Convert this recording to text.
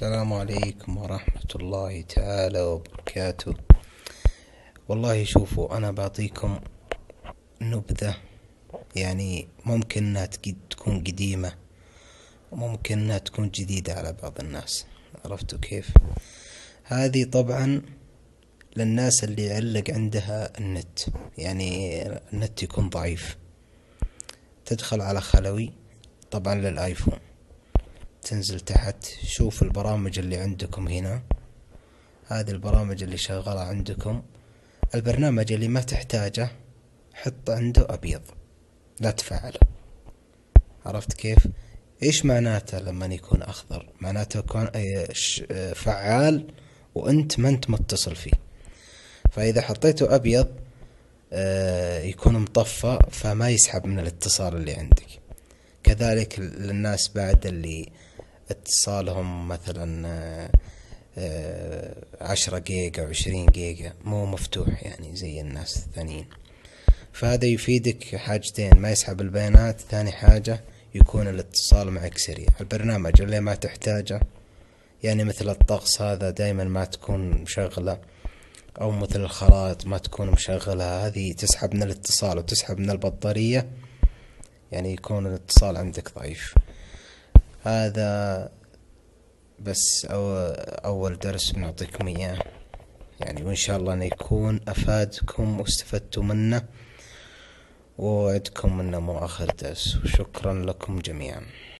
السلام عليكم ورحمة الله تعالى وبركاته. والله شوفوا، أنا بعطيكم نبذة، يعني ممكن إنها تكون قديمة وممكن إنها تكون جديدة على بعض الناس. عرفتوا كيف؟ هذه طبعا للناس اللي يعلق عندها النت، يعني النت يكون ضعيف. تدخل على خلوي طبعا للآيفون، تنزل تحت، شوف البرامج اللي عندكم هنا. هذه البرامج اللي شغالة عندكم، البرنامج اللي ما تحتاجه حط عنده أبيض، لا تفعله. عرفت كيف؟ إيش معناته لما يكون أخضر؟ معناته يكون فعال وأنت ما أنت متصل فيه. فإذا حطيته أبيض يكون مطفى، فما يسحب من الاتصال اللي عندك. كذلك للناس بعد اللي اتصالهم مثلا 10 جيجا و20 جيجا مو مفتوح، يعني زي الناس الثانيين. فهذا يفيدك حاجتين: ما يسحب البيانات، ثاني حاجة يكون الاتصال معك سريع. البرنامج اللي ما تحتاجه، يعني مثل الطقس هذا دايما ما تكون مشغلة، او مثل الخرائط ما تكون مشغلة، هذه تسحب من الاتصال وتسحب من البطارية، يعني يكون الاتصال عندك ضعيف. هذا بس أول درس بنعطيكم إياه، يعني وإن شاء الله أن يكون أفادكم واستفدتوا منه، ووعدكم أنه مو آخر درس. وشكرا لكم جميعا.